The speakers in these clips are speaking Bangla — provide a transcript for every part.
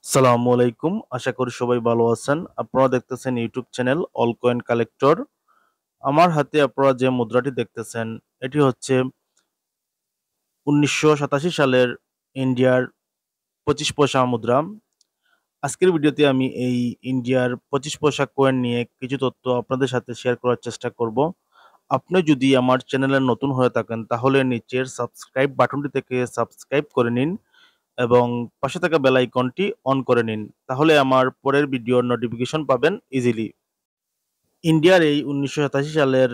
সালামু আলাইকুম। আশা করি সবাই ভালো আছেন। আপনারা দেখতেছেন YouTube channel all coin collector. আমার হাতে আপনারা যে মুদ্রাটি দেখতেছেন, এটি হচ্ছে ১৯৮৭ সালের ইন্ডিয়ার ২৫ পয়সা মুদ্রা। আজকের ভিডিওতে আমি এই ইন্ডিয়ার ২৫ পয়সা কয়েন নিয়ে কিছু তথ্য আপনাদের সাথে শেয়ার করার চেষ্টা করব। আপনি যদি আমার চ্যানেলে নতুন হয়ে থাকেন তাহলে নিচের সাবস্ক্রাইব বাটনটি থেকে সাবস্ক্রাইব করে নিন এবং পাশে থাকা বেল আইকনটি অন করে নিন। তাহলে আমার পরের ভিডিওর নোটিফিকেশন পাবেন ইজিলি। ইন্ডিয়ার এই ১৯৮৭ সালের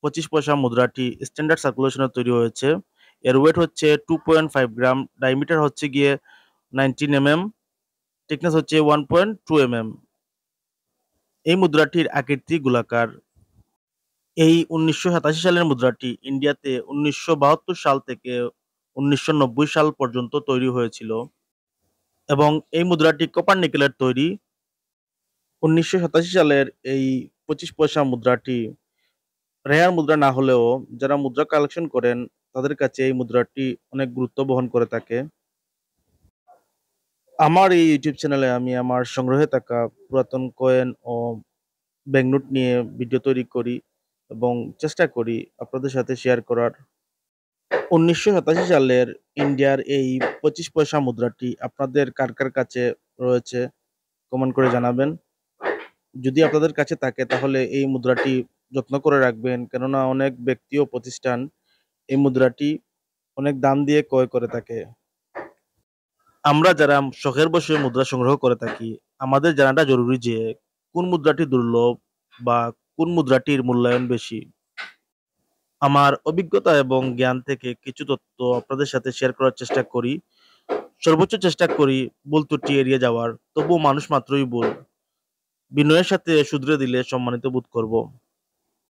২৫ পয়সা মুদ্রাটি স্ট্যান্ডার্ড সার্কুলেশনে তৈরি হয়েছে। এর ওয়েট হচ্ছে 2.5 গ্রাম, ডায়ামিটার হচ্ছে গিয়ে 19 থিকনেস হচ্ছে 1.2 এই মুদ্রাটির আকৃতি গোলাকার। এই ১৯৮৭ সালের মুদ্রাটি ইন্ডিয়াতে ১৯৭২ সাল থেকে ১৯৯০ সাল পর্যন্ত তৈরি হয়েছিল এবং এই মুদ্রাটি কপার নিকেলের তৈরি। ১৯৮৭ সালের এই ২৫ পয়সা মুদ্রাটি রেয়ার মুদ্রা না হলেও যারা মুদ্রা কালেকশন করেন তাদের কাছে এই মুদ্রাটি অনেক গুরুত্ব বহন করে থাকে। আমার এই ইউটিউব চ্যানেলে আমি আমার সংগ্রহে থাকা পুরাতন কয়েন ও ব্যাংকনোট নিয়ে ভিডিও তৈরি করি এবং চেষ্টা করি আপনাদের সাথে শেয়ার করার। ১৯৮৭ সালের ইন্ডিয়ার এই ২৫ পয়সা মুদ্রাটি আপনাদের কার কার কাছে রয়েছে কমেন্ট করে জানাবেন। যদি আপনাদের কাছে থাকে তাহলে এই মুদ্রাটি যত্ন করে রাখবেন, কেননা অনেক ব্যক্তি ও প্রতিষ্ঠান এই মুদ্রাটি অনেক দাম দিয়ে ক্রয় করে থাকে। আমরা যারা শখের বশে মুদ্রা সংগ্রহ করে থাকি, আমাদের জানাটা জরুরি যে কোন মুদ্রাটি দুর্লভ বা কোন মুদ্রাটির মূল্যায়ন বেশি। আমার অভিজ্ঞতা এবং জ্ঞান থেকে কিছু তথ্য আপনাদের সাথে শেয়ার করার চেষ্টা করি। সর্বোচ্চ চেষ্টা করি ভুল ত্রুটি এড়িয়ে যাওয়ার, তবুও মানুষ মাত্রই ভুল। বিনয়ের সাথে শুধরে দিলে সম্মানিত বোধ করব।